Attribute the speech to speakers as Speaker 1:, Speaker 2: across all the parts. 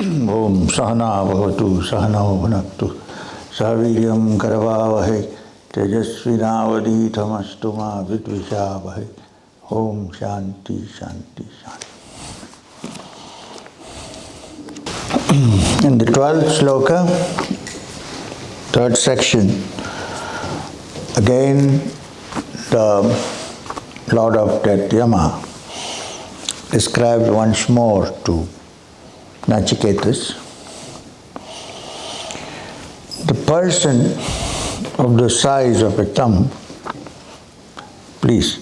Speaker 1: Om Sahana Bhavatu Sahana Bhunaktu Saviryam Karavavahe Tejasvinavadhitamastu ma Vidvishavahe. Om Shanti Shanti Shanti. In the 12th sloka, third section, again the Lord of Death Yama described once more to Nachiketas the person of the size of a thumb. Please,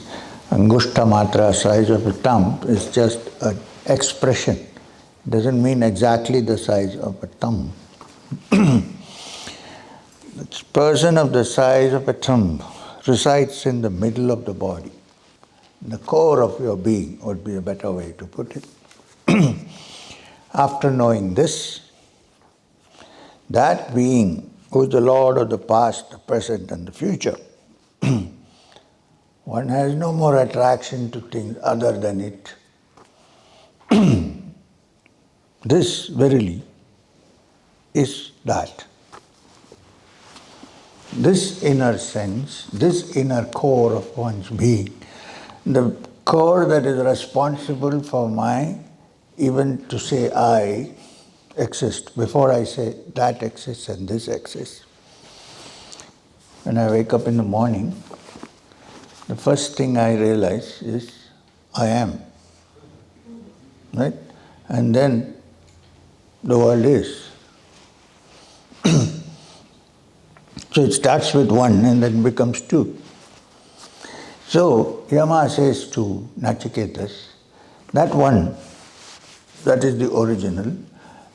Speaker 1: Angushta Matra, size of a thumb, is just an expression. It doesn't mean exactly the size of a thumb. This person of the size of a thumb resides in the middle of the body. The core of your being would be a better way to put it. After knowing this, that being who is the Lord of the past, the present and the future, one has no more attraction to things other than it. This verily is that. This inner sense, this inner core of one's being, the core that is responsible for my, even to say I exist, before I say that exists and this exists. When I wake up in the morning, the first thing I realize is I am. Right? And then the world is. So it starts with one and then becomes two. So Yama says to Nachiketas, that one, that is the original,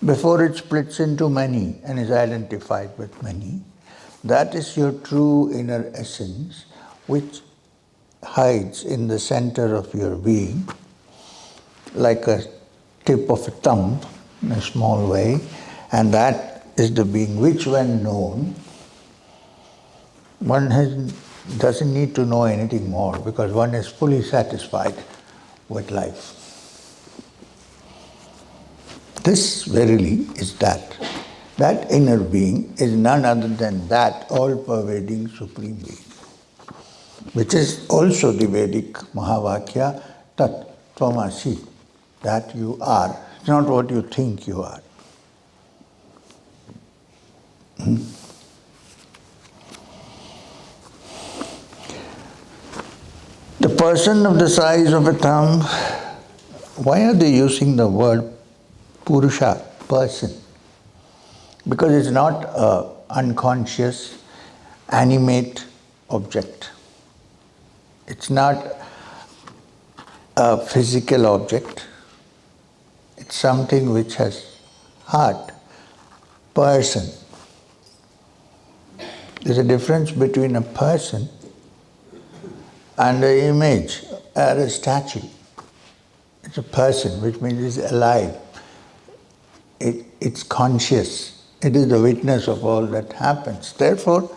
Speaker 1: before it splits into many and is identified with many, that is your true inner essence, which hides in the center of your being, like a tip of a thumb in a small way, and that is the being which, when known, one doesn't need to know anything more because one is fully satisfied with life. This verily is that. That inner being is none other than that all-pervading Supreme Being, which is also the Vedic Mahavakya, Tat Tvamasi, that you are. It's not what you think you are. The person of the size of a thumb, why are they using the word Purusha, person? Because it's not an unconscious, animate object. It's not a physical object. It's something which has heart, person. There's a difference between a person and an image or a statue. It's a person, which means it's alive. It's conscious. It is the witness of all that happens. Therefore,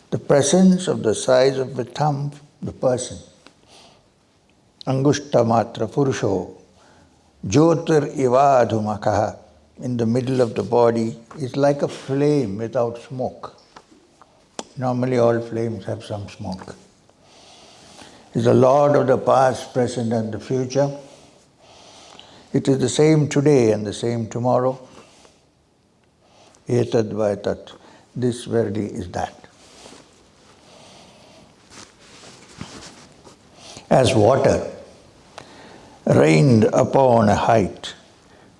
Speaker 1: the presence of the size of the thumb, the person, Angushta Matra Purusho, Jyotir Ivadhumakaha, in the middle of the body, is like a flame without smoke. Normally all flames have some smoke. Is the Lord of the past, present and the future. It is the same today and the same tomorrow. Etad vaitat. This verily is that. As water, rained upon a height,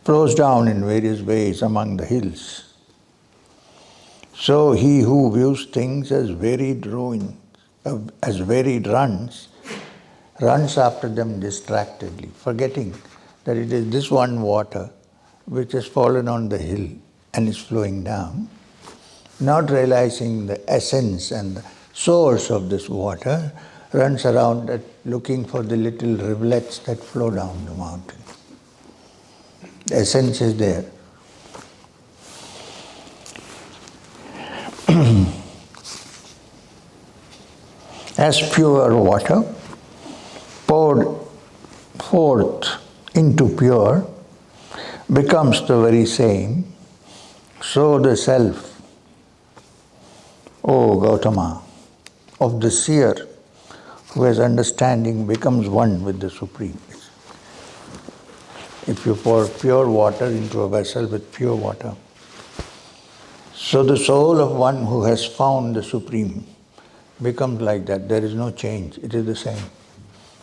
Speaker 1: flows down in various ways among the hills, so he who views things as varied runs after them distractedly, forgetting that it is this one water which has fallen on the hill and is flowing down, not realizing the essence and the source of this water, runs around looking for the little rivulets that flow down the mountain. The essence is there. As pure water poured forth into pure, becomes the very same, so the self, O Gautama, of the seer who has understanding becomes one with the Supreme. If you pour pure water into a vessel with pure water, so the soul of one who has found the Supreme becomes like that. There is no change. It is the same.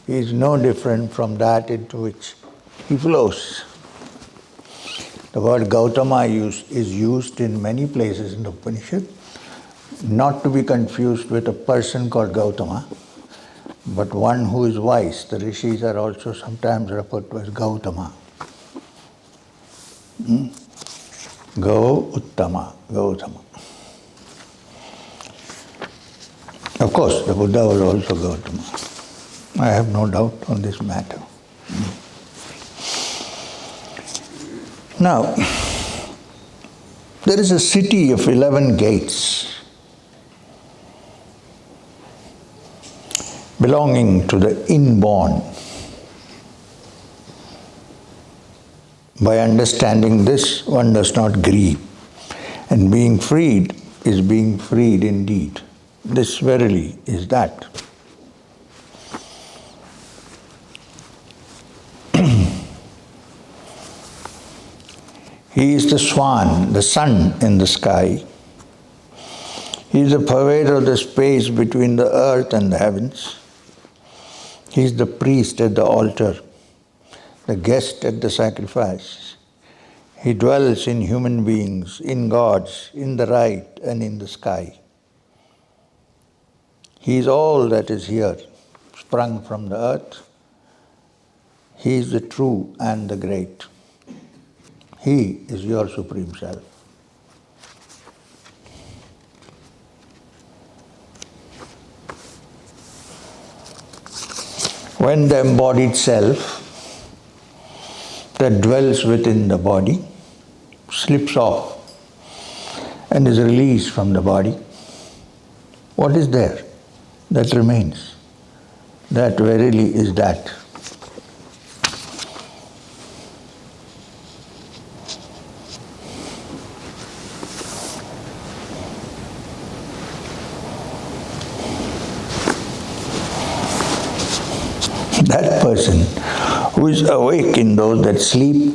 Speaker 1: He is no different from that into which he flows. The word Gautama is used in many places in the Upanishad, not to be confused with a person called Gautama, but one who is wise. The rishis are also sometimes referred to as Gautama. Go Uttama, Gautama. Of course, the Buddha was also Gautama. I have no doubt on this matter. Now, there is a city of 11 gates belonging to the inborn. By understanding this, one does not grieve, and being freed is being freed indeed. This verily is that. He is the swan, the sun in the sky. He is the pervader of the space between the earth and the heavens. He is the priest at the altar, the guest at the sacrifice. He dwells in human beings, in gods, in the right and in the sky. He is all that is here, sprung from the earth. He is the true and the great. He is your Supreme Self. When the embodied self that dwells within the body slips off and is released from the body, what is there that remains? That verily is that. That person who is awake in those that sleep,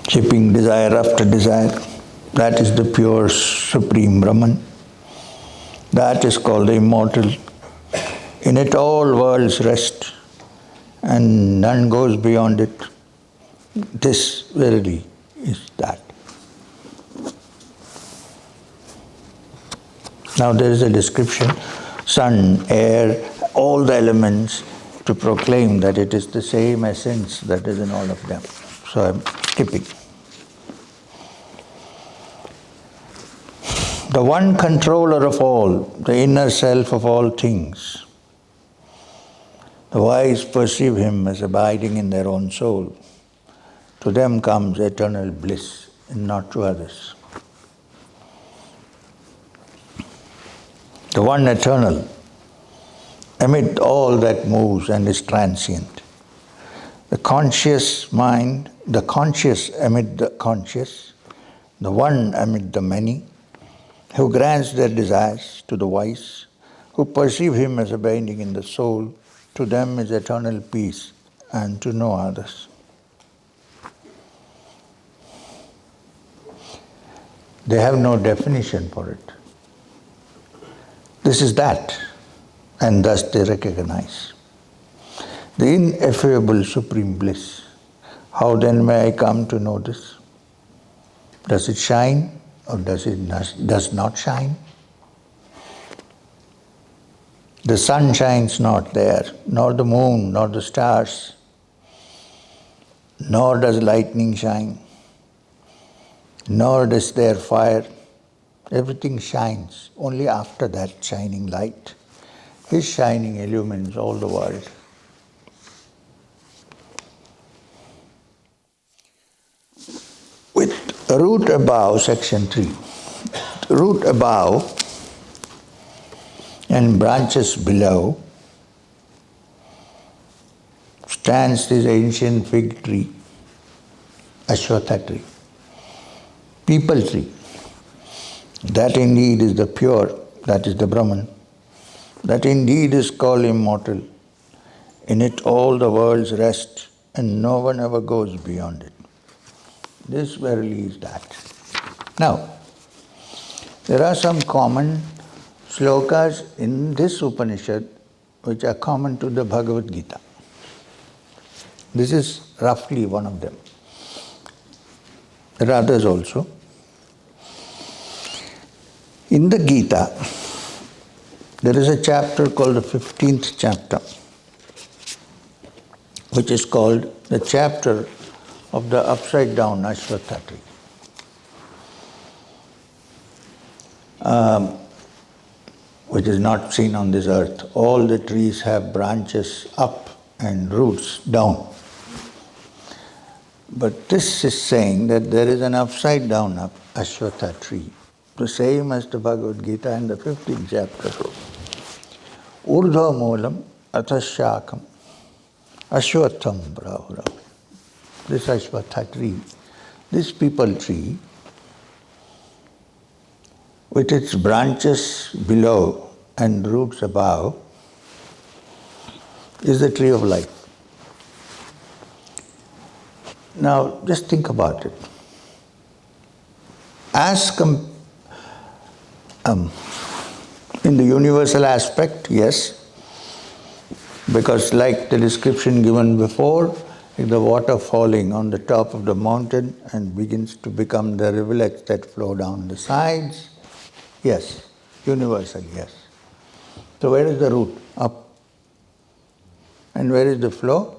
Speaker 1: keeping desire after desire, that is the pure Supreme Brahman. That is called the immortal. In it all worlds rest, and none goes beyond it. This verily is that. Now there is a description, sun, air, all the elements, to proclaim that it is the same essence that is in all of them. So I'm skipping. The one controller of all, the inner self of all things. The wise perceive him as abiding in their own soul. To them comes eternal bliss, and not to others. The one eternal, amid all that moves and is transient. The conscious mind, the conscious amid the conscious, the one amid the many, who grants their desires to the wise, who perceive him as abiding in the soul, to them is eternal peace, and to no others. They have no definition for it. This is that, and thus they recognize the ineffable supreme bliss. How then may I come to know this? Does it shine or does not shine? The sun shines not there, nor the moon, nor the stars, nor does lightning shine, nor is there fire. Everything shines. Only after that shining light, his shining illumines all the world. With root above, section 3, root above and branches below, stands this ancient fig tree, Ashwatha tree, people tree. That indeed is the pure, that is the Brahman. That indeed is called immortal. In it all the worlds rest, and no one ever goes beyond it. This verily is that. Now, there are some common slokas in this Upanishad which are common to the Bhagavad Gita. This is roughly one of them. There are others also. In the Gita, there is a chapter called the 15th chapter, which is called the chapter of the upside down Ashwatha tree. Which is not seen on this earth. All the trees have branches up and roots down. But this is saying that there is an upside down Ashwatha tree, the same as the Bhagavad Gita in the 15th chapter. Urdhva moolam athashakam ashwatham prahuram. This Ashwatha tree, this people tree, with its branches below and roots above, is the tree of life. Now, just think about it. In the universal aspect, yes, because like the description given before, if the water falling on the top of the mountain and begins to become the rivulets that flow down the sides, yes, universal, yes. So where is the root? Up. And where is the flow?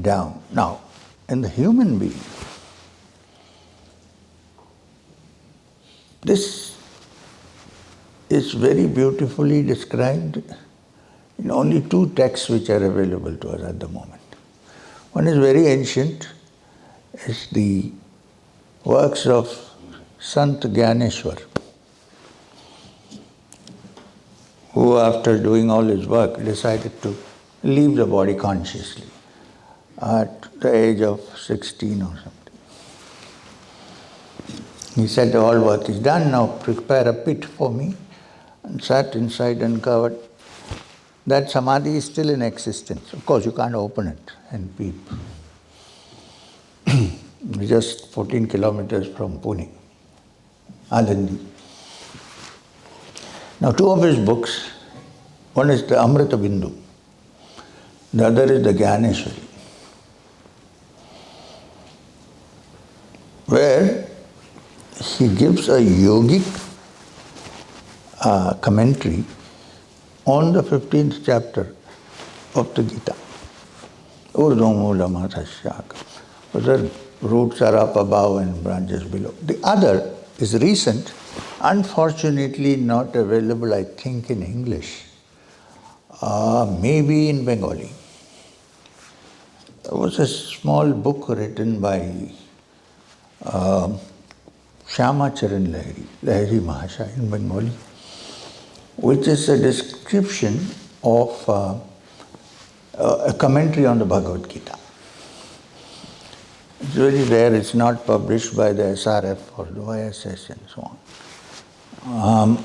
Speaker 1: Down. Now, in the human being, this is very beautifully described in only two texts which are available to us at the moment. One is very ancient, it's the works of Sant Gyaneshwar, who after doing all his work decided to leave the body consciously at the age of 16 or something. He said, all work is done, now prepare a pit for me, and sat inside and covered. That samadhi is still in existence. Of course, you can't open it and peep. Just 14 kilometers from Pune, Alandi. Now, two of his books, one is the Amrita Bindu, the other is the Gyaneshwari, where he gives a yogic commentary on the 15th chapter of the Gita. The roots are up above and branches below. The other is recent, unfortunately not available, I think, in English, maybe in Bengali. There was a small book written by Shamacharan Lahiri Mahasaya in Bengali, which is a description of a commentary on the Bhagavad Gita. It's very rare, it's not published by the SRF or the YSS and so on.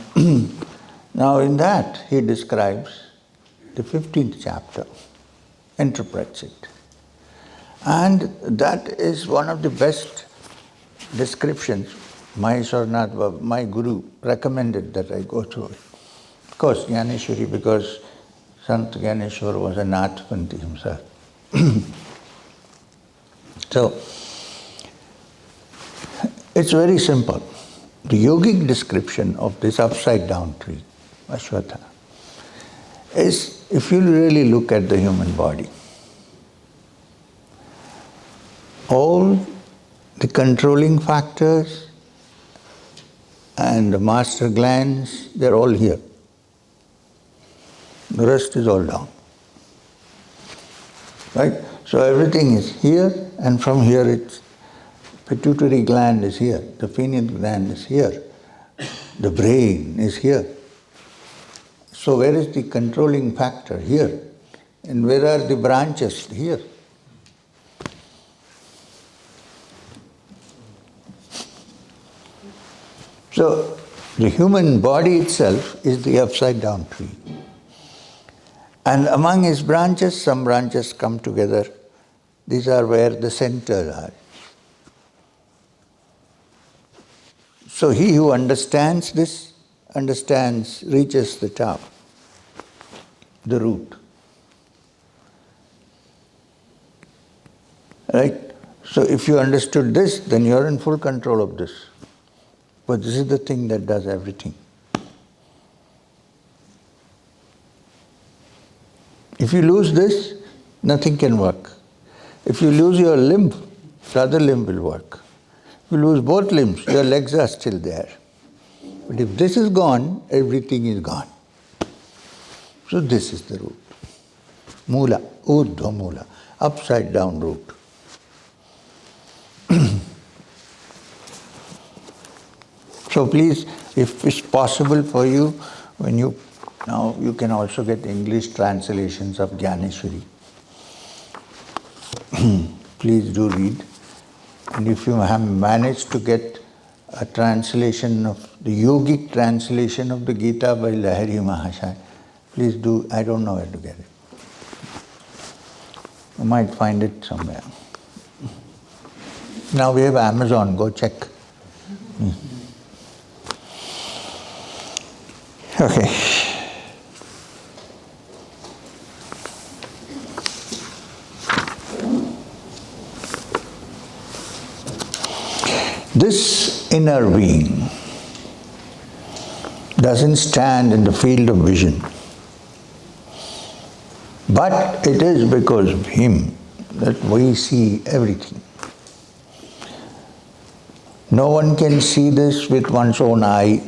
Speaker 1: Now in that he describes the 15th chapter, interprets it. And that is one of the best descriptions. Maheswarnath Babaji, my guru, recommended that I go through it. Of course, Gyaneshwari, because Sant Gyaneshwar was a Nathpanthi himself. So, it's very simple. The yogic description of this upside down tree, Ashwatha, is, if you really look at the human body, all the controlling factors and the master glands, they're all here. The rest is all down. Right? So everything is here, and from here it's pituitary gland is here, the pineal gland is here, the brain is here. So where is the controlling factor? Here. And where are the branches? Here. So, the human body itself is the upside down tree. And among its branches, some branches come together. These are where the centers are. So he who understands this, reaches the top, the root. Right? So if you understood this, then you're in full control of this. But this is the thing that does everything. If you lose this, nothing can work. If you lose your limb, the other limb will work. If you lose both limbs, your legs are still there. But if this is gone, everything is gone. So this is the root. Mula, urdhva mula, upside down root. So please, if it's possible for you, now you can also get English translations of Gyaneshwari. Please do read. And if you have managed to get a translation of the yogic translation of the Gita by Lahiri Mahashaya, please do. I don't know where to get it. You might find it somewhere. Now we have Amazon, go check. Okay. This inner being doesn't stand in the field of vision, but it is because of him that we see everything. No one can see this with one's own eye,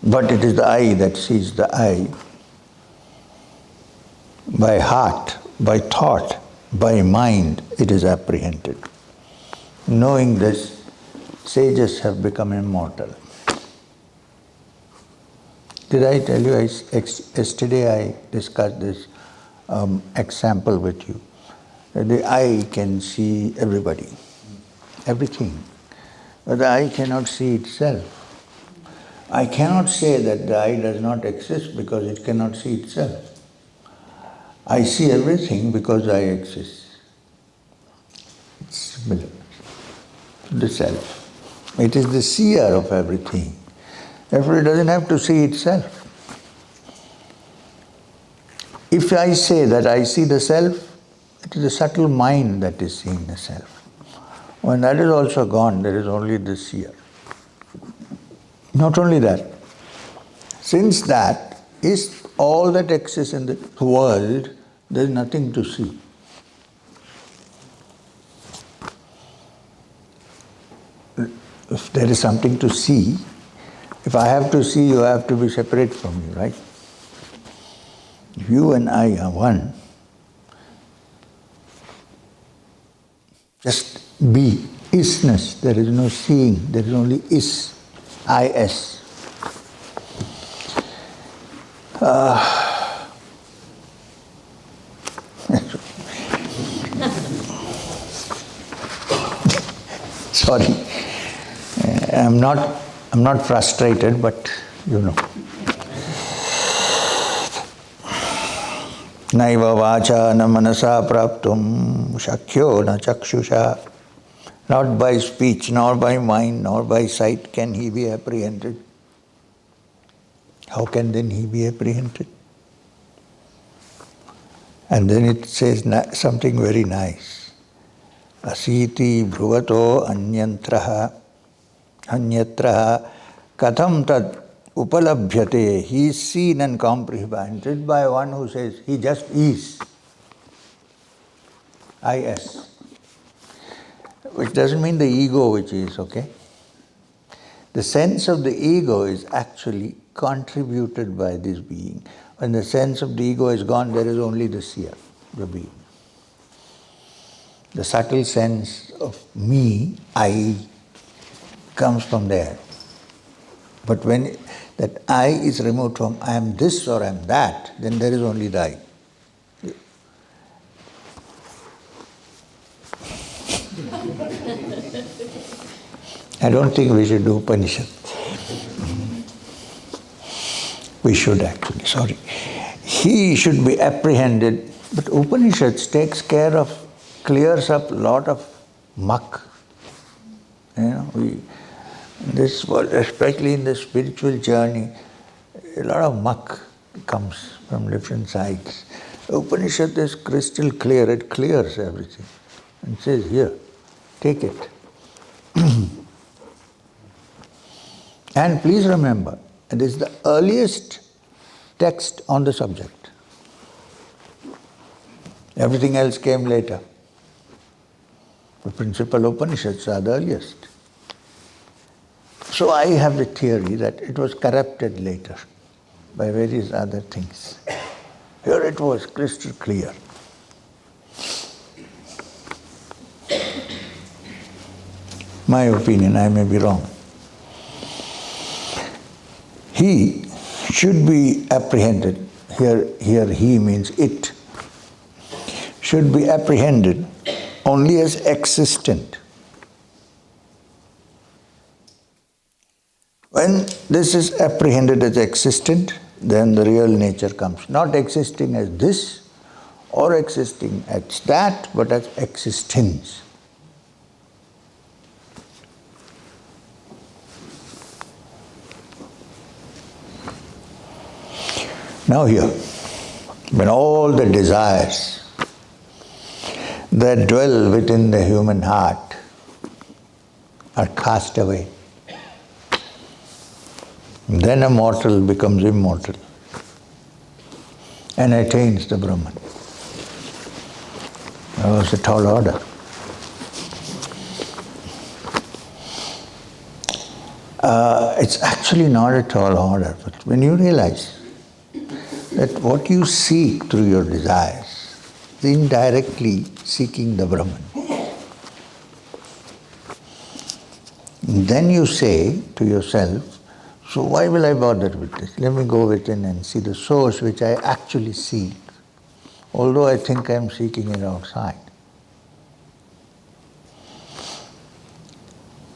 Speaker 1: but it is the eye that sees the eye. By heart, by thought, by mind, it is apprehended. Knowing this, sages have become immortal. Did I tell you, yesterday I discussed this example with you. The eye can see everybody, everything, but the eye cannot see itself. I cannot say that the eye does not exist because it cannot see itself. I see everything because I exist. It's similar to the self. It is the seer of everything. Therefore, it doesn't have to see itself. If I say that I see the self, it is the subtle mind that is seeing the self. When that is also gone, there is only the seer. Not only that, since that is all that exists in the world, there is nothing to see. If there is something to see, if I have to see, you have to be separate from me, right? If you and I are one, just be, isness, there is no seeing, there is only is, I-S. Sorry, I'm not frustrated, but you know. Naiva vacha na manasa praptum shakyo na chakshusha. Not by speech, nor by mind, nor by sight can he be apprehended. How can then he be apprehended? And then it says something very nice. Asiti bhruvato anyantraha katham tad upalabhyate. He is seen and comprehended by one who says he just is. I-S. Which doesn't mean the ego which is, okay? The sense of the ego is actually contributed by this being. When the sense of the ego is gone, there is only the seer, the being. The subtle sense of me, I, comes from there. But when that I is removed from I am this or I am that, then there is only the I. I don't think we should do Upanishad. We should actually, sorry. He should be apprehended, but Upanishads takes care of, clears up a lot of muck. This world, especially in the spiritual journey, a lot of muck comes from different sides. Upanishad is crystal clear, it clears everything and says, here, take it. And please remember, it is the earliest text on the subject. Everything else came later. The principal Upanishads are the earliest. So I have the theory that it was corrupted later by various other things. Here it was crystal clear. My opinion, I may be wrong. He should be apprehended. Here he means it. Should be apprehended only as existent. When this is apprehended as existent, then the real nature comes. Not existing as this or existing as that, but as existence. Now here, when all the desires that dwell within the human heart are cast away, then a mortal becomes immortal and attains the Brahman. That was a tall order. It's actually not a tall order, but when you realize that what you seek through your desires is indirectly seeking the Brahman, then you say to yourself, so why will I bother with this? Let me go within and see the source which I actually seek, although I think I am seeking it outside.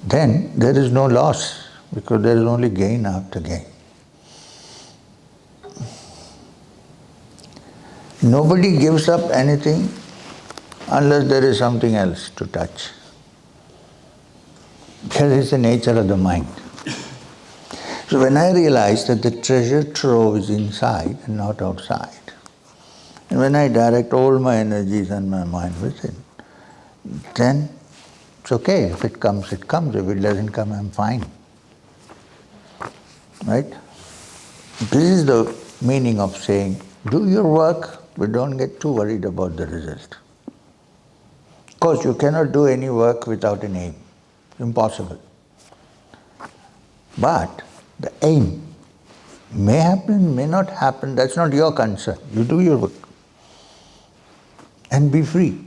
Speaker 1: Then there is no loss, because there is only gain after gain. Nobody gives up anything unless there is something else to touch. That is the nature of the mind. So when I realize that the treasure trove is inside and not outside, and when I direct all my energies and my mind within, then it's okay. If it comes, it comes. If it doesn't come, I'm fine. Right? This is the meaning of saying, do your work, but don't get too worried about the result. Of course, you cannot do any work without an aim. Impossible. But the aim may happen, may not happen, that's not your concern. You do your work and be free.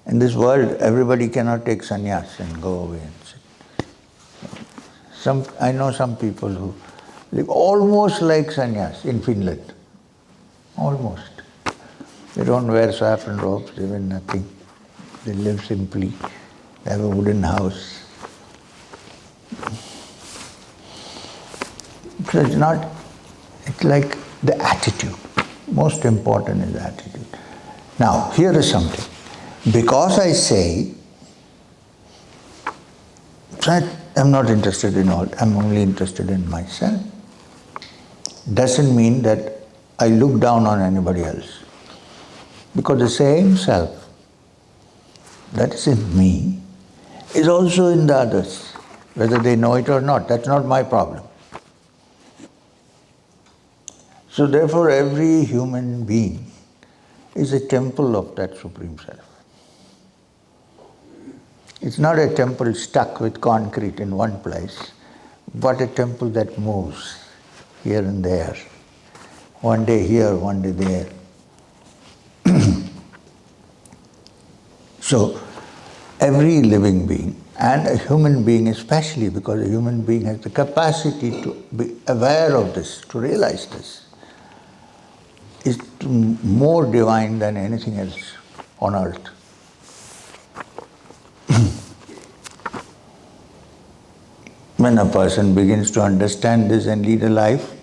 Speaker 1: In this world, everybody cannot take sannyas and go away and sit. I know some people who live almost like sannyas in Finland. Almost. They don't wear saffron robes, they wear nothing. They live simply. They have a wooden house. So it's like the attitude. Most important is the attitude. Now, here is something. Because I say, I'm not interested in all, I'm only interested in myself, doesn't mean that I look down on anybody else. Because the same self that is in me is also in the others, whether they know it or not. That's not my problem. So therefore, every human being is a temple of that Supreme Self. It's not a temple stuck with concrete in one place, but a temple that moves here and there. One day here, one day there. So, every living being, and a human being especially, because a human being has the capacity to be aware of this, to realize this, is more divine than anything else on earth. When a person begins to understand this and lead a life,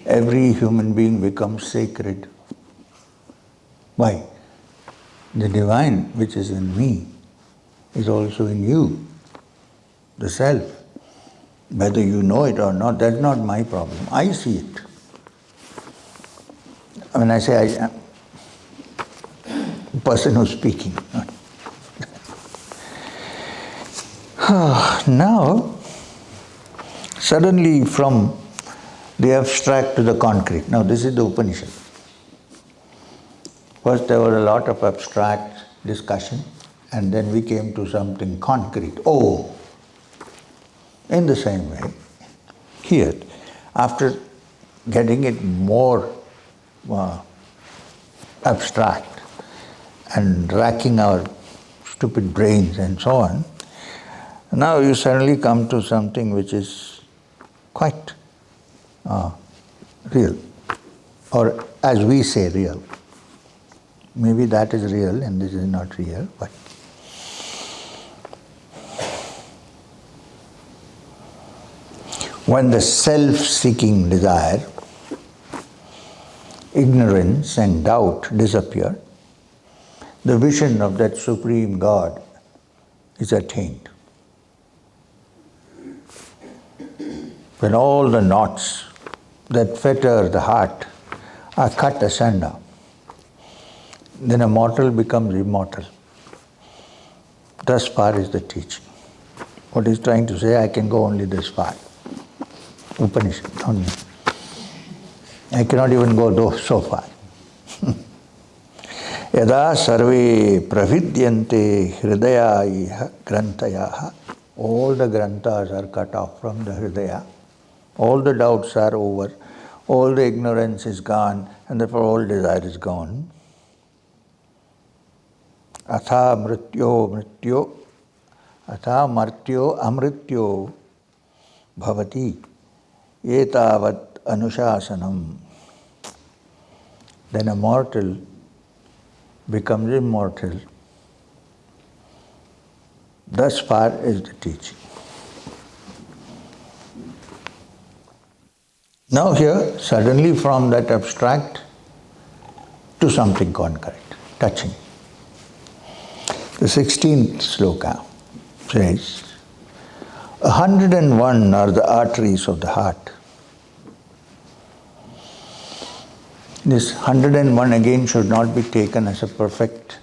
Speaker 1: every human being becomes sacred. Why? The divine which is in me is also in you, the self. Whether you know it or not, that's not my problem. I see it. When I say I am, the person who's speaking. Now, suddenly from the abstract to the concrete. Now this is the Upanishad. First there was a lot of abstract discussion, and then we came to something concrete. Oh, in the same way, here, after getting it more abstract and racking our stupid brains and so on, now you suddenly come to something which is quite real, or as we say, real. Maybe that is real and this is not real, but when the self-seeking desire, ignorance and doubt disappear, the vision of that Supreme God is attained. When all the knots that fetter the heart are cut asunder, then a mortal becomes immortal. Thus far is the teaching. What he's trying to say, I can go only this far. Upanishad, only. I cannot even go so far. Yada sarve pravidyante hridayaiha grantayaha. All the granthas are cut off from the hridaya. All the doubts are over. All the ignorance is gone, and therefore all desire is gone. Atha martyo amrityo bhavati etavat anushasanam. Then a mortal becomes immortal. Thus far is the teaching. Now here, suddenly from that abstract to something concrete, touching. The 16th sloka says, 101 are the arteries of the heart. This 101 again should not be taken as a perfect,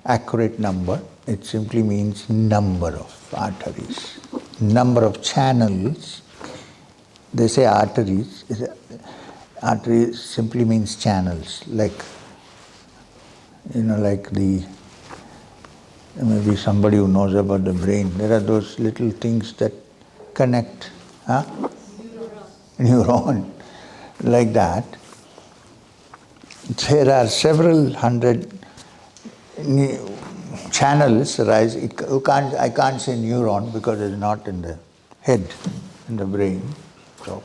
Speaker 1: accurate number. It simply means number of arteries, number of channels. They say arteries. Arteries simply means channels, like the, maybe somebody who knows about the brain. There are those little things that connect, neuron, like that. There are several hundred channels arise. I can't say neuron because it's not in the head, in the brain. So,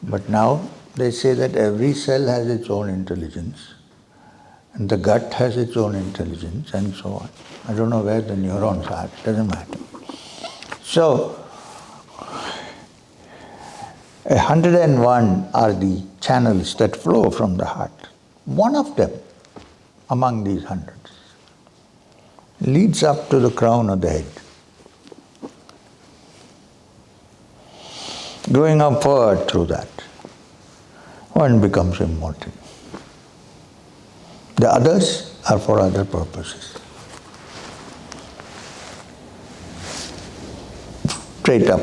Speaker 1: but now they say that every cell has its own intelligence, and the gut has its own intelligence, and so on. I don't know where the neurons are, it doesn't matter. So, 101 are the channels that flow from the heart. One of them, among these hundreds, leads up to the crown of the head. Going upward through that, one becomes immortal. The others are for other purposes. Straight up.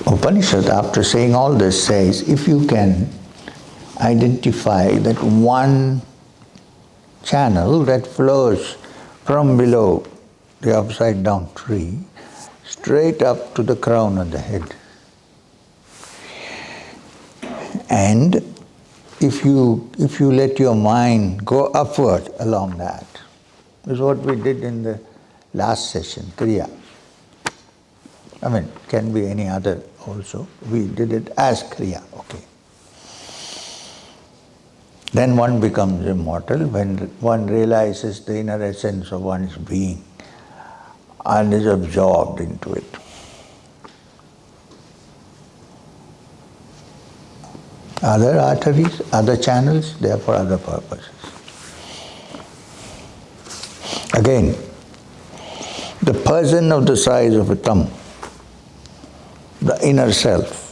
Speaker 1: Upanishad, after saying all this, says, if you can identify that one channel that flows from below the upside down tree, straight up to the crown of the head. And if you let your mind go upward along that, is what we did in the last session, Kriya. I mean, can be any other also. We did it as Kriya, okay. Then one becomes immortal when one realizes the inner essence of one's being and is absorbed into it. Other arteries, other channels, they are for other purposes. Again, the person of the size of a thumb, the inner self,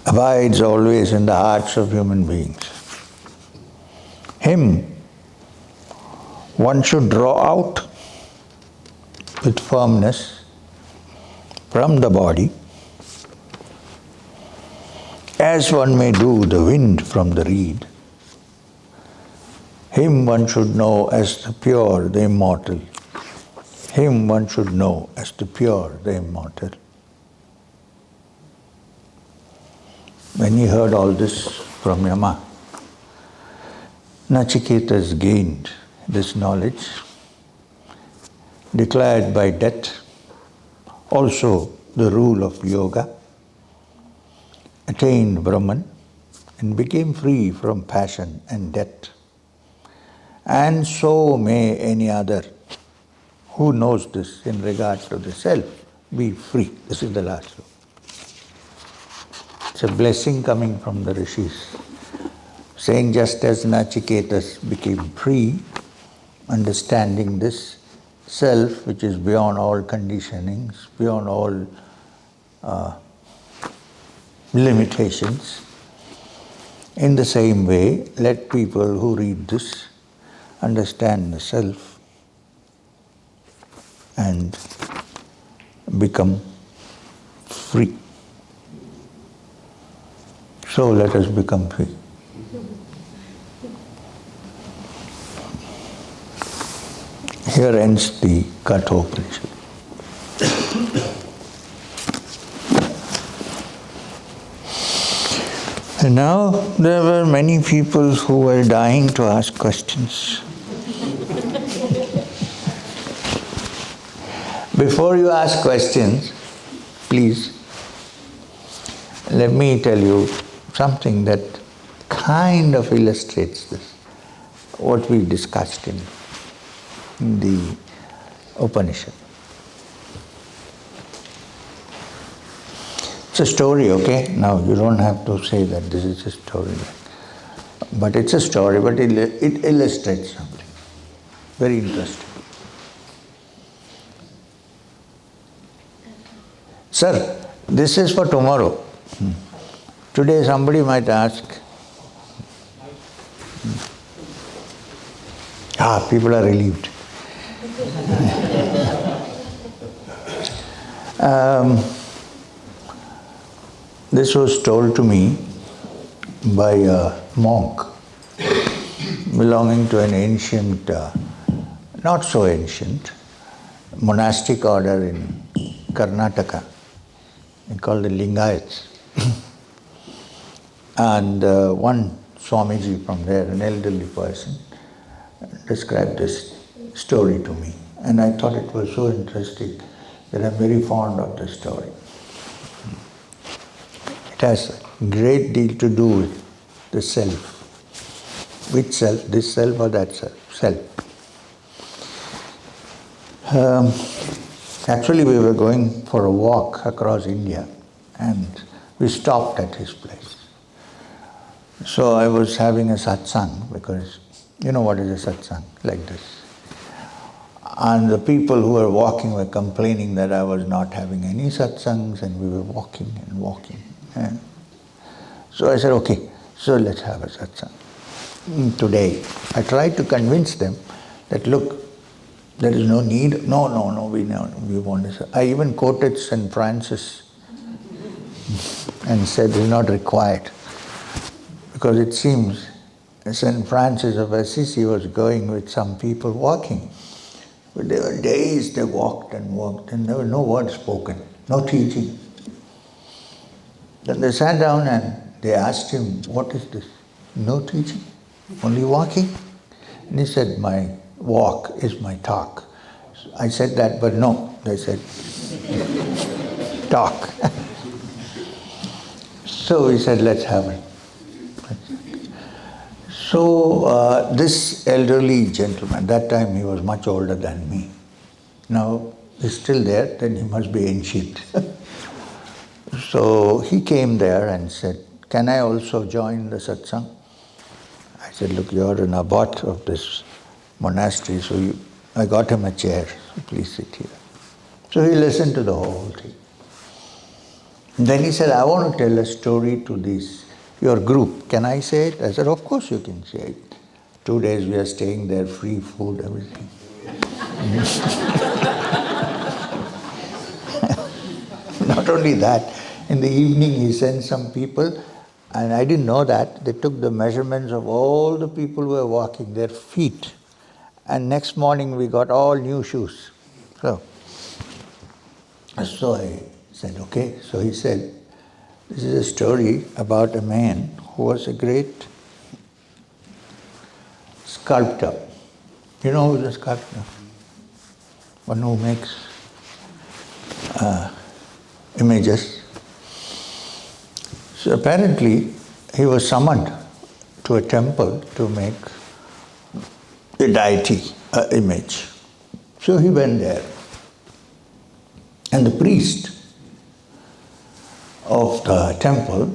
Speaker 1: abides always in the hearts of human beings. Him one should draw out with firmness from the body, as one may do the wind from the reed. Him one should know as the pure, the immortal. Him one should know as the pure, the immortal. When he heard all this from Yama, Nachiketas gained this knowledge, declared by death also the rule of yoga, attained Brahman, and became free from passion and death. And so may any other who knows this in regard to the self be free. This is the last one. It's a blessing coming from the rishis, saying just as Nachiketas became free, understanding this self which is beyond all conditionings, beyond all limitations, in the same way, let people who read this understand the self and become free. So let us become free. Here ends the Kathopanishad. And now there were many people who were dying to ask questions. Before you ask questions, please, let me tell you something that kind of illustrates this, what we discussed in the Upanishad. It's a story, okay? Now, you don't have to say that this is a story. But it's a story, but it illustrates something very interesting. Sir, this is for tomorrow. Today somebody might ask. People are relieved. This was told to me by a monk belonging to an ancient, not so ancient, monastic order in Karnataka, called the Lingayats. And one Swamiji from there, an elderly person, described this story to me. And I thought it was so interesting that I'm very fond of the story. It has a great deal to do with the self. Which self? This self or that self? Self. Actually, we were going for a walk across India and we stopped at his place. So I was having a satsang, because you know what is a satsang, like this. And the people who were walking were complaining that I was not having any satsangs, and we were walking and walking. And so I said, okay, so let's have a satsang. Today, I tried to convince them that, look, there is no need. No, we want this. I even quoted St. Francis and said it is not required. Because it seems St. Francis of Assisi was going with some people walking. But there were days they walked, and there were no words spoken, no teaching. Then they sat down and they asked him, what is this? No teaching, only walking? And he said, my walk is my talk. I said that, but no, they said talk. So he said, let's have it. So this elderly gentleman, that time he was much older than me. Now he's still there, then he must be ancient. So he came there and said, can I also join the satsang? I said, look, you're an abbot of this monastery, so I got him a chair, so please sit here. So he listened to the whole thing. Then he said, I want to tell a story to your group. Can I say it? I said, of course you can say it. 2 days we are staying there, free food, everything. Not only that, in the evening he sent some people, and I didn't know that, they took the measurements of all the people who were walking, their feet. And next morning we got all new shoes. So I said, okay. So he said, this is a story about a man who was a great sculptor. You know who's a sculptor? One who makes images. So apparently he was summoned to a temple to make a deity image. So he went there. And the priest of the temple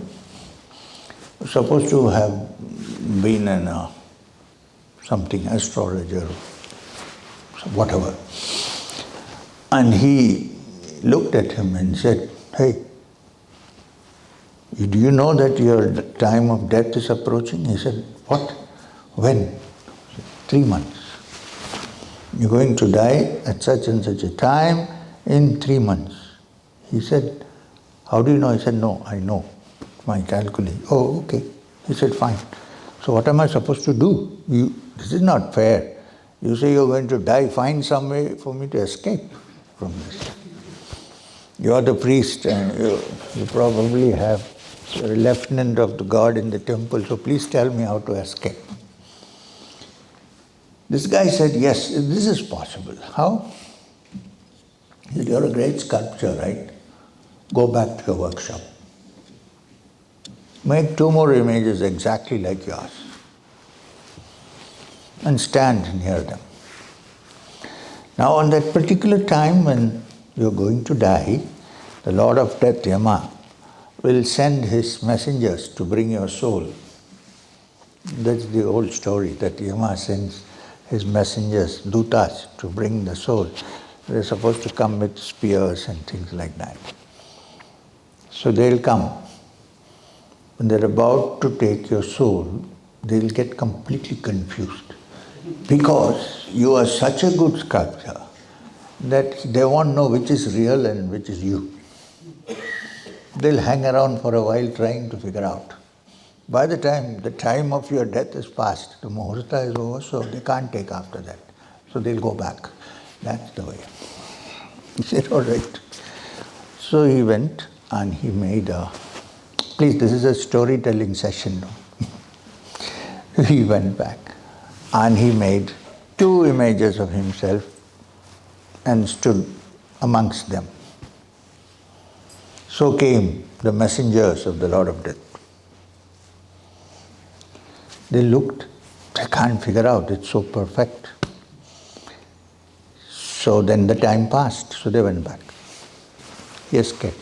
Speaker 1: was supposed to have been an something astrologer, whatever. And he looked at him and said, hey, do you know that your time of death is approaching? He said, what? When? 3 months. You're going to die at such and such a time in 3 months. He said, how do you know? He said, no, I know. My calculation. Oh, okay. He said, fine. So what am I supposed to do? This is not fair. You say you're going to die, find some way for me to escape from this. You are the priest and you probably have a lieutenant of the god in the temple, so please tell me how to escape. This guy said, yes, this is possible. How? He said, you're a great sculptor, right? Go back to your workshop. Make 2 more images exactly like yours. And stand near them. Now on that particular time when you're going to die, the Lord of Death, Yama, will send his messengers to bring your soul. That's the old story, that Yama sends his messengers, dutas, to bring the soul. They're supposed to come with spears and things like that. So they'll come. When they're about to take your soul, they'll get completely confused. Because you are such a good sculptor that they won't know which is real and which is you. They'll hang around for a while trying to figure out. By the time of your death is past, the muhurta is over, so they can't take after that. So they'll go back. That's the way. He said, all right. So he went and he made please, this is a storytelling session. No? He went back and he made 2 images of himself and stood amongst them. So came the messengers of the Lord of Death. They looked, they can't figure out, it's so perfect. So then the time passed, so they went back. He escaped.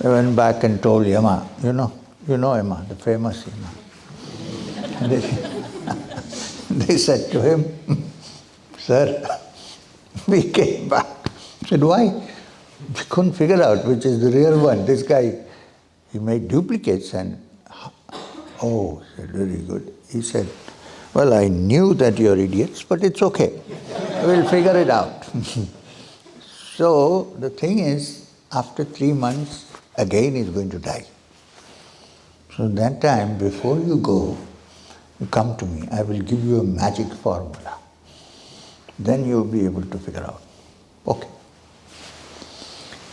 Speaker 1: They went back and told Yama, you know Yama, the famous Yama. And they said to him, sir, we came back. He said, why? We couldn't figure out which is the real one. This guy, he made duplicates and, oh, he said, very good. He said, well, I knew that you're idiots, but it's okay. We'll figure it out. So the thing is, after 3 months, again he's going to die. So that time, before you go, you come to me. I will give you a magic formula. Then you'll be able to figure out. Okay.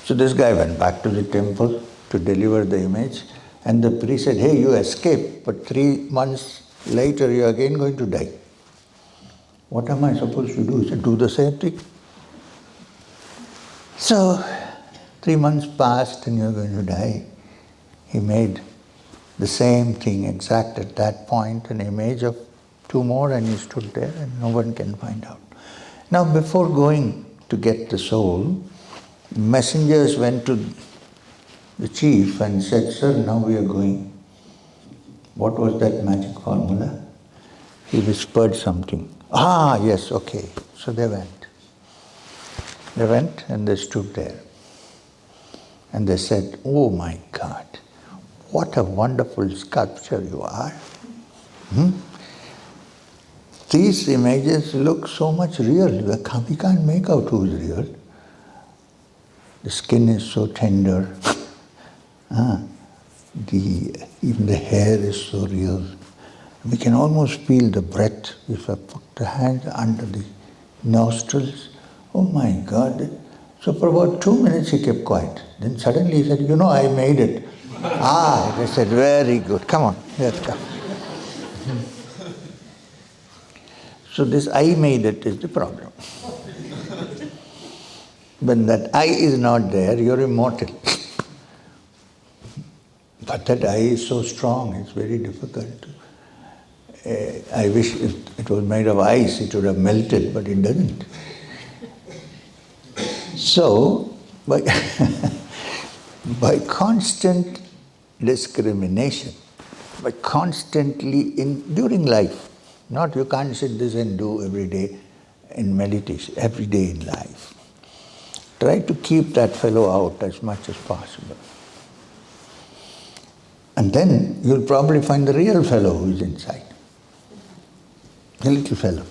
Speaker 1: So this guy went back to the temple to deliver the image, and the priest said, hey, you escaped, but 3 months later you're again going to die. What am I supposed to do? He said, do the same thing. So, 3 months passed and you're going to die. He made the same thing exact at that point, an image of 2 more, and he stood there and no one can find out. Now before going to get the soul, messengers went to the chief and said, sir, now we are going. What was that magic formula? He whispered something. Ah, yes, okay. So they went. They went and they stood there. And they said, oh my God, what a wonderful sculpture you are. These images look so much real. We can't make out who's real. The skin is so tender. Even the hair is so real. We can almost feel the breath if I put the hand under the nostrils. Oh my God. So for about 2 minutes he kept quiet. Then suddenly he said, I made it. They said, very good. Come on, let's go. So this I made it is the problem. When that I is not there, you're immortal. But that I is so strong, it's very difficult to... I wish if it was made of ice, it would have melted, but it doesn't. So, by constant discrimination, by constantly during life, not you can't sit this and do every day in meditation, every day in life. Try to keep that fellow out as much as possible. And then you'll probably find the real fellow who is inside. The little fellow.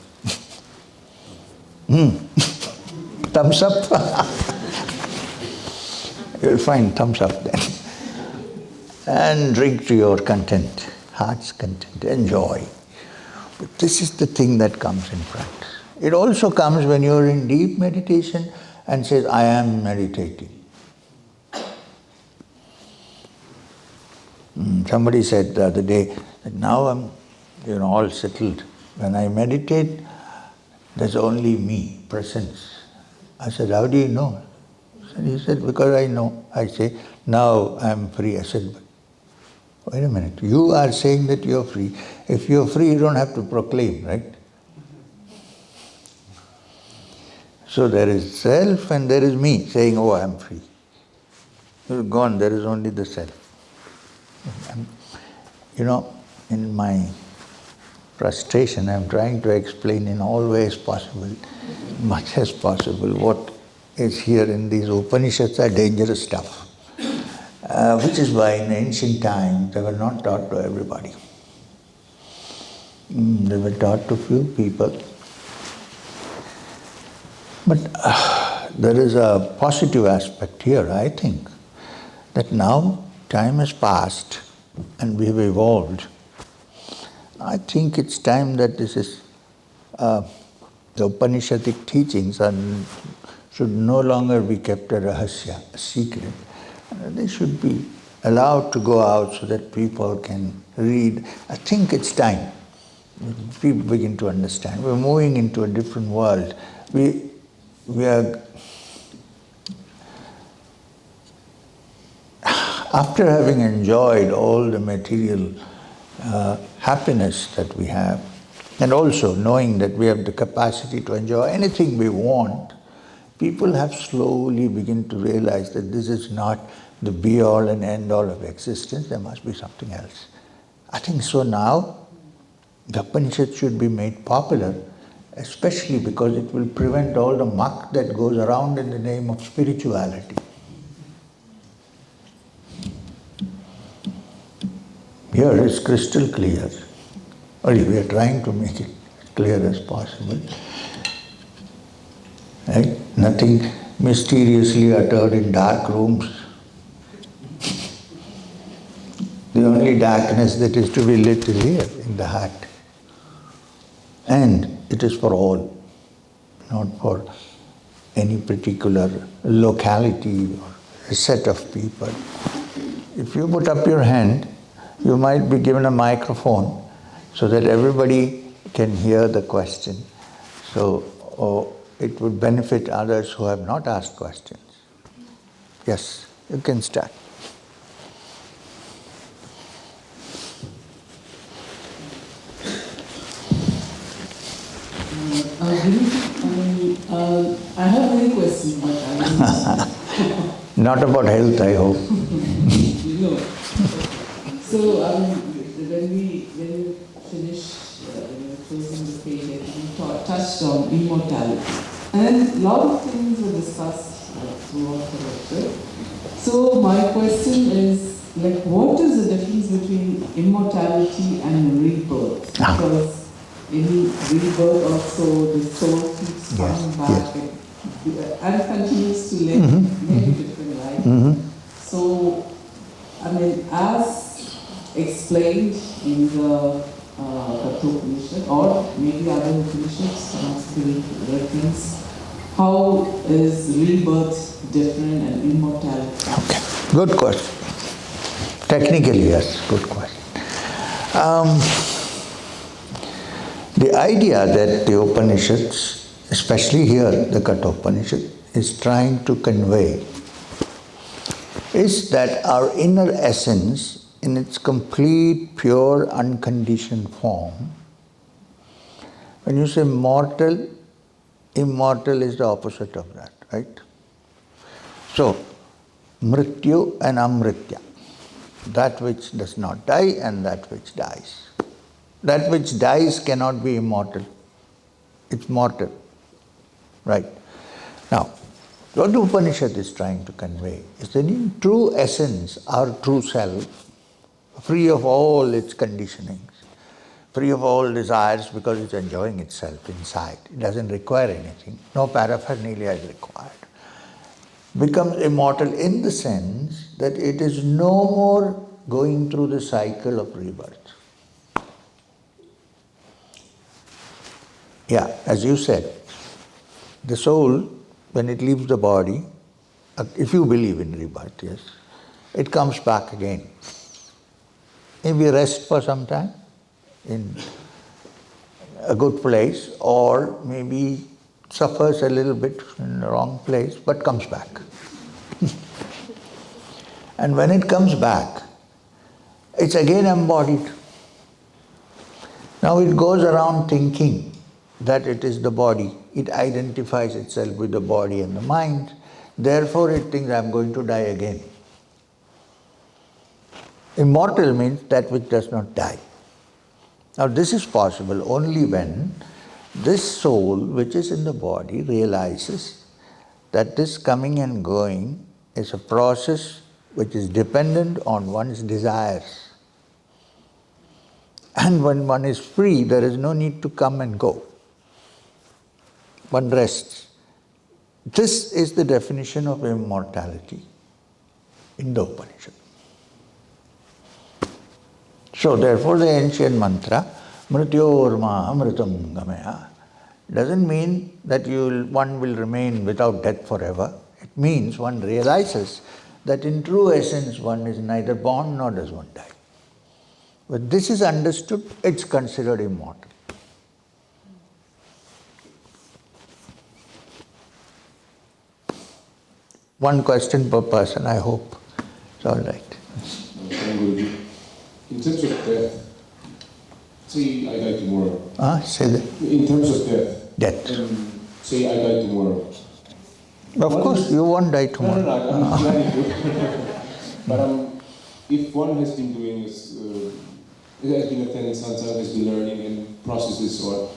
Speaker 1: Thumbs up. You'll find thumbs up then. And drink to your content, heart's content, enjoy. But this is the thing that comes in practice. It also comes when you're in deep meditation and says, I am meditating. Somebody said the other day that now I'm all settled. When I meditate, there's only me, presence. I said, how do you know? He said, because I know. I say, now I'm free. I said, wait a minute, you are saying that you're free. If you're free, you don't have to proclaim, right? So there is self and there is me saying, oh, I'm free. You're gone, there is only the self. In my frustration, I'm trying to explain in all ways possible, much as possible, what is here in these Upanishads are dangerous stuff, which is why in ancient times they were not taught to everybody. They were taught to few people. But there is a positive aspect here, I think, that now time has passed and we have evolved. I think it's time that this is, the Upanishadic teachings should no longer be kept a rahasya, a secret. They should be allowed to go out so that people can read. I think it's time. People begin to understand. We're moving into a different world. We are, after having enjoyed all the material happiness that we have, and also knowing that we have the capacity to enjoy anything we want, people have slowly begun to realize that this is not the be-all and end-all of existence, there must be something else. I think so now, the Upanishad should be made popular, especially because it will prevent all the muck that goes around in the name of spirituality. Here is crystal clear. Only we are trying to make it clear as possible. Right? Nothing mysteriously uttered in dark rooms. The only darkness that is to be lit is here, in the heart. And it is for all, not for any particular locality or a set of people. If you put up your hand, you might be given a microphone so that everybody can hear the question. So it would benefit others who have not asked questions. Yes, you can start.
Speaker 2: I have many questions, but I don't
Speaker 1: Not about health, I hope.
Speaker 2: know. So, when you finished, closing the page, I think you touched on immortality. And then a lot of things were discussed throughout the lecture. So, my question is, what is the difference between immortality and rebirth? Because in rebirth also, the soul keeps coming back and continues to live many different lives. So, as explained in the Upanishad or maybe other Upanishads, Sanskrit reference, how is rebirth different and immortality?
Speaker 1: Okay, good question. Technically, yes, good question. The idea that the Upanishads, especially here the Kathopanishad, is trying to convey is that our inner essence in its complete, pure, unconditioned form, when you say mortal, immortal is the opposite of that, right? So, mrityu and amritya, that which does not die and that which dies. That which dies cannot be immortal. It's mortal. Right. Now, what the Upanishad is trying to convey is that in true essence, our true self, free of all its conditionings, free of all desires because it's enjoying itself inside, it doesn't require anything, no paraphernalia is required, becomes immortal in the sense that it is no more going through the cycle of rebirth. Yeah, as you said, the soul, when it leaves the body, if you believe in rebirth, yes, it comes back again. Maybe rest for some time in a good place, or maybe suffers a little bit in the wrong place, but comes back. And when it comes back, it's again embodied. Now it goes around thinking that it is the body. It identifies itself with the body and the mind. Therefore it thinks, I'm going to die again. Immortal means that which does not die. Now this is possible only when this soul which is in the body realizes that this coming and going is a process which is dependent on one's desires. And when one is free, there is no need to come and go. One rests. This is the definition of immortality in the Upanishad. So therefore the ancient mantra, mrityorma amritam gamaya, doesn't mean that one will remain without death forever. It means one realizes that in true essence one is neither born nor does one die. When this is understood, it's considered immortal. One question per person, I hope. It's all right.
Speaker 3: In terms of death, say I die tomorrow.
Speaker 1: Say that.
Speaker 3: In terms of death.
Speaker 1: Death.
Speaker 3: Say I die tomorrow.
Speaker 1: Of course, you won't die tomorrow.
Speaker 3: No, I'm planning to. But if one has been doing this, has been attending satsang, has been learning and processes, or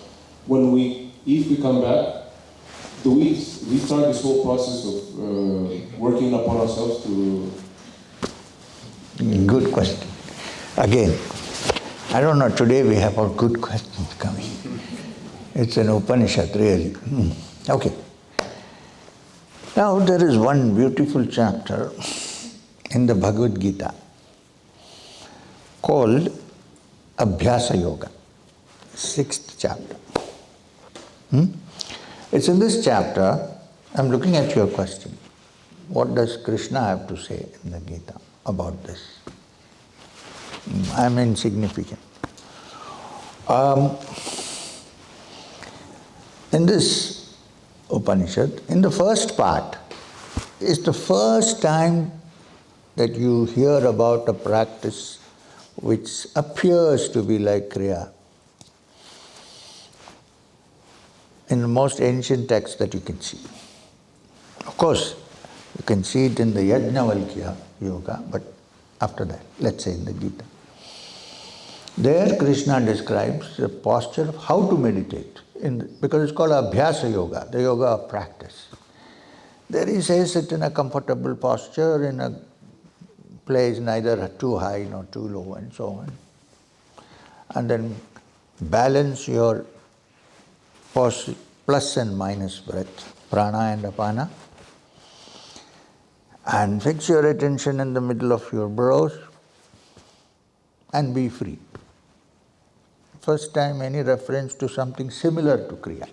Speaker 3: if we come back, do we start this whole process of working upon ourselves to...
Speaker 1: Good question. Again, I don't know, today we have all good questions coming. It's an Upanishad, really. Okay. Now there is one beautiful chapter in the Bhagavad Gita called Abhyasa Yoga, 6th chapter. It's in this chapter, I'm looking at your question. What does Krishna have to say in the Gita about this? I'm insignificant. In in this Upanishad, in the first part, is the first time that you hear about a practice which appears to be like Kriya. In the most ancient text that you can see. Of course, you can see it in the Yajnavalkya yoga, but after that, let's say in the Gita. There Krishna describes the posture of how to meditate, because it's called Abhyasa Yoga, the yoga of practice. There he says sit in a comfortable posture, in a place neither too high nor too low, and so on. And then balance your plus and minus breath, prana and apana, and fix your attention in the middle of your brows and be free. First time any reference to something similar to Kriya.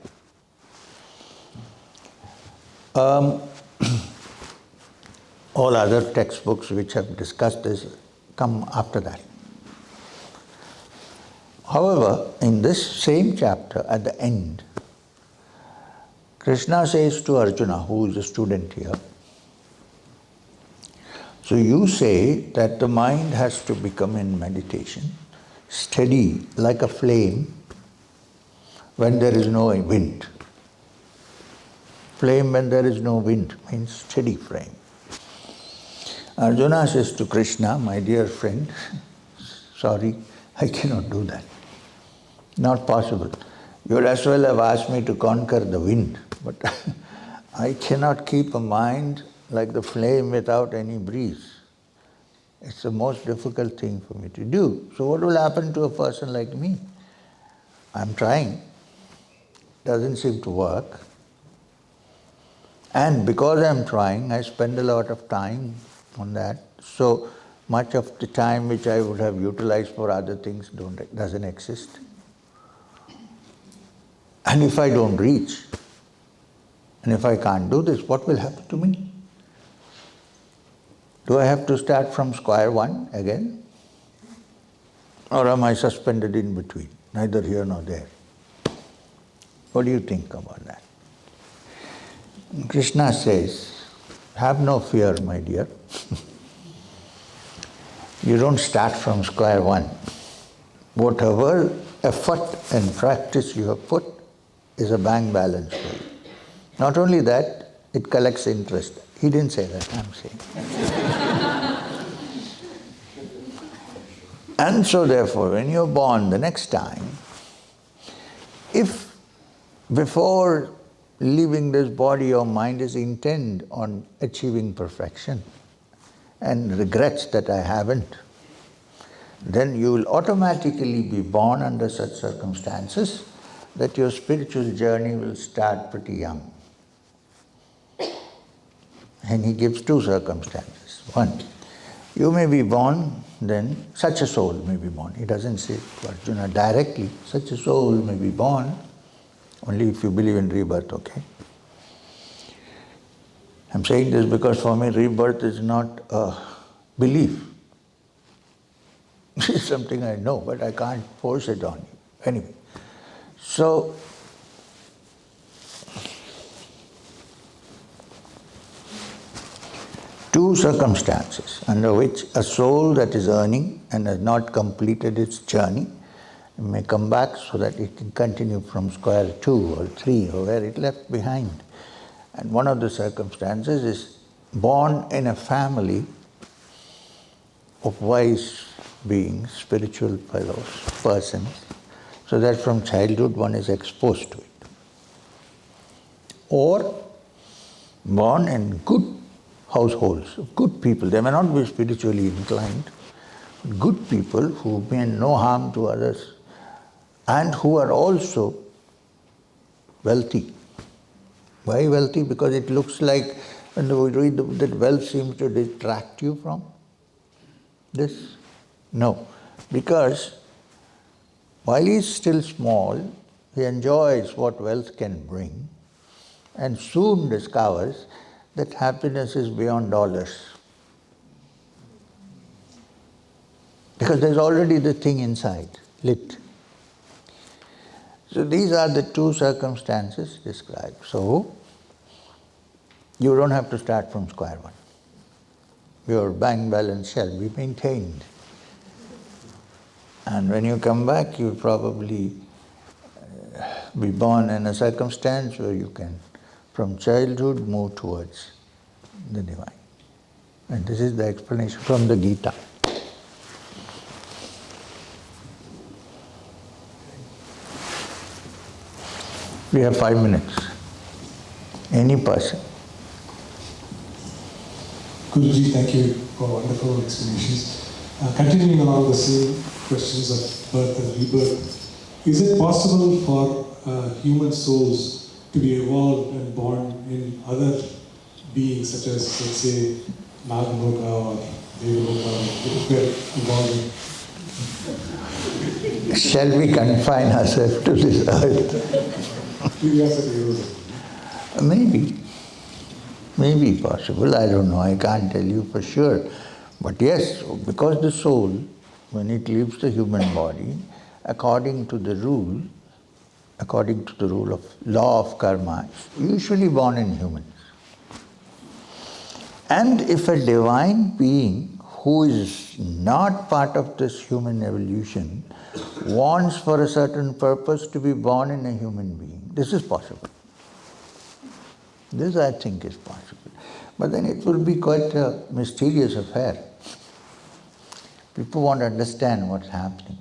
Speaker 1: All other textbooks which have discussed this come after that. However, in this same chapter, at the end, Krishna says to Arjuna, who is a student here, so you say that the mind has to become in meditation steady like a flame when there is no wind. Flame when there is no wind means steady flame. Arjuna says to Krishna, my dear friend, sorry, I cannot do that. Not possible. You would as well have asked me to conquer the wind, but I cannot keep a mind like the flame without any breeze. It's the most difficult thing for me to do. So what will happen to a person like me? I'm trying. Doesn't seem to work. And because I'm trying, I spend a lot of time on that. So much of the time which I would have utilized for other things doesn't exist. And if I don't reach, and if I can't do this, what will happen to me? Do I have to start from square one again? Or am I suspended in between, neither here nor there? What do you think about that? And Krishna says, have no fear, my dear. You don't start from square one. Whatever effort and practice you have put is a bank balance for you. Not only that, it collects interest. He didn't say that, I'm saying. And so therefore, when you're born the next time, if before leaving this body your mind is intent on achieving perfection and regrets that I haven't, then you will automatically be born under such circumstances that your spiritual journey will start pretty young. And he gives two circumstances. One, you may be born, then such a soul may be born. He doesn't say to Arjuna directly, such a soul may be born, only if you believe in rebirth, okay? I'm saying this because for me rebirth is not a belief. It's something I know, but I can't force it on you. Anyway, so two circumstances under which a soul that is earning and has not completed its journey may come back so that it can continue from square 2 or 3 or where it left behind. And one of the circumstances is born in a family of wise beings, spiritual fellows, persons, so that from childhood one is exposed to it. Or born in good households, good people. They may not be spiritually inclined, but good people who mean no harm to others and who are also wealthy. Why wealthy? Because it looks like when we read that wealth seems to detract you from this. No, because while he is still small, he enjoys what wealth can bring and soon discovers that happiness is beyond dollars. Because there's already the thing inside, lit. So these are the two circumstances described. So you don't have to start from square one. Your bank balance shall be maintained. And when you come back, you'll probably be born in a circumstance where you can, from childhood, move towards the divine. And this is the explanation from the Gita. We have 5 minutes. Any person.
Speaker 4: Guruji, thank you for wonderful explanations. Continuing along the same questions of birth and rebirth, is it possible for human souls to be evolved and born in other beings, such as, let's say, Nagaloka or Devaloka, if we're evolving?
Speaker 1: Shall we confine ourselves to this earth? Maybe possible, I don't know, I can't tell you for sure. But yes, because the soul, when it leaves the human body, according to the rule of law of karma, is usually born in humans. And if a divine being who is not part of this human evolution wants for a certain purpose to be born in a human being, this is possible. This I think is possible. But then it will be quite a mysterious affair. People want to understand what's happening.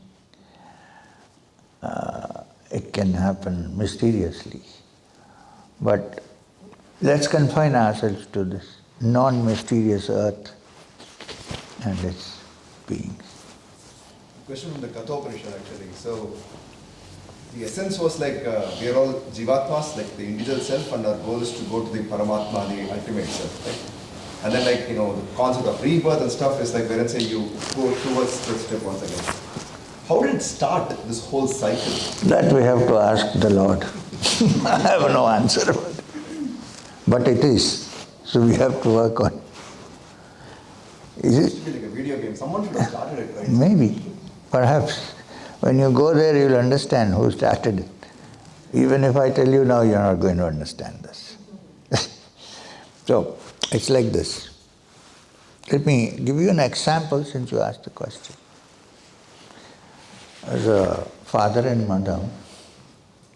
Speaker 1: It can happen mysteriously. But let's confine ourselves to this non-mysterious earth and its beings.
Speaker 5: Question from the Upanishad actually. So, the essence was like we are all jivatmas, like the individual self, and our goal is to go to the Paramatma, the ultimate self, right? And then the concept of rebirth and stuff is like wherein say you go towards the step once again. How did it start, this whole cycle?
Speaker 1: That we have to ask the Lord. I have no answer. But it is. So we have to work on it. Is
Speaker 5: It should be like a video game. Someone should have started it, right?
Speaker 1: Maybe. Perhaps. When you go there, you'll understand who started it. Even if I tell you now, you're not going to understand this. So, it's like this. Let me give you an example since you asked the question. There's a father and mother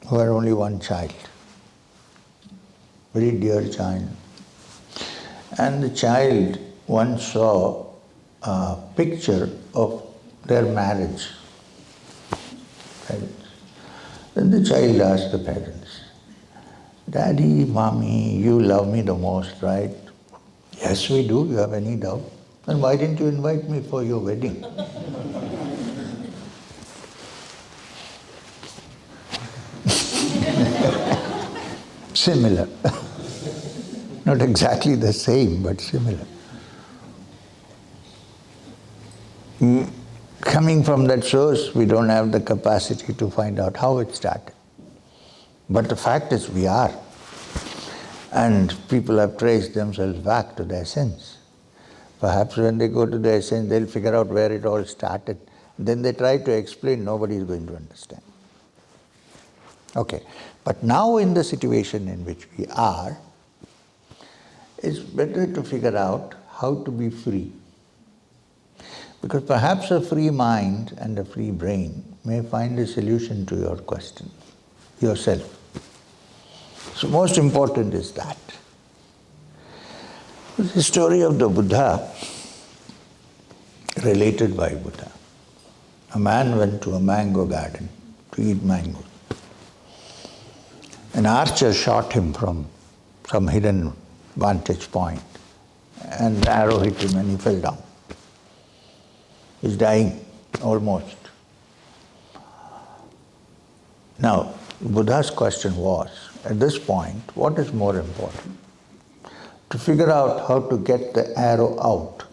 Speaker 1: who had only one child, very dear child. And the child once saw a picture of their marriage. Then the child asked the parents, "Daddy, Mommy, you love me the most, right?" "Yes, we do. You have any doubt? Then why didn't you invite me for your wedding?" Similar. Not exactly the same, but similar. Coming from that source, we don't have the capacity to find out how it started. But the fact is we are. And people have traced themselves back to the essence. Perhaps when they go to the essence, they'll figure out where it all started. Then they try to explain, nobody is going to understand. Okay, but now in the situation in which we are, it's better to figure out how to be free. Because perhaps a free mind and a free brain may find a solution to your question, yourself. So most important is that. The story of the Buddha, related by Buddha. A man went to a mango garden to eat mangoes. An archer shot him from some hidden vantage point, and the arrow hit him and he fell down. He's dying, almost. Now, Buddha's question was, at this point, what is more important? To figure out how to get the arrow out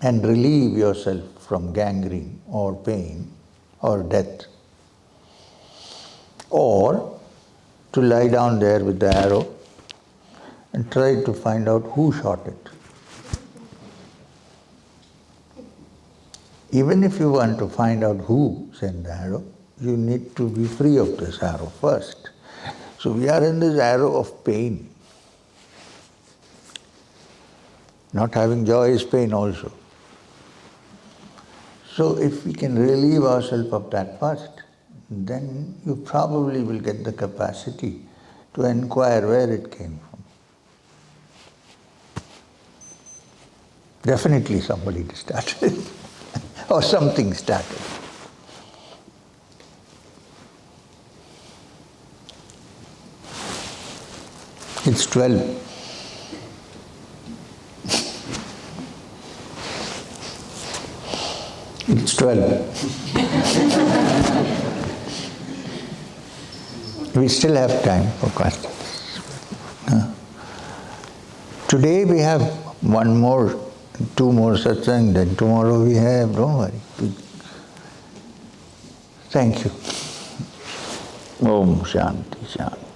Speaker 1: and relieve yourself from gangrene or pain or death, or to lie down there with the arrow and try to find out who shot it. Even if you want to find out who sent the arrow, you need to be free of this arrow first. So we are in this arrow of pain. Not having joy is pain also. So if we can relieve ourselves of that first, then you probably will get the capacity to inquire where it came from. Definitely somebody started it, or something started. It's 12. It's 12. We still have time for questions. Today we have one more, two more satsang, then tomorrow we have, don't worry. Thank you. Om Shanti Shanti.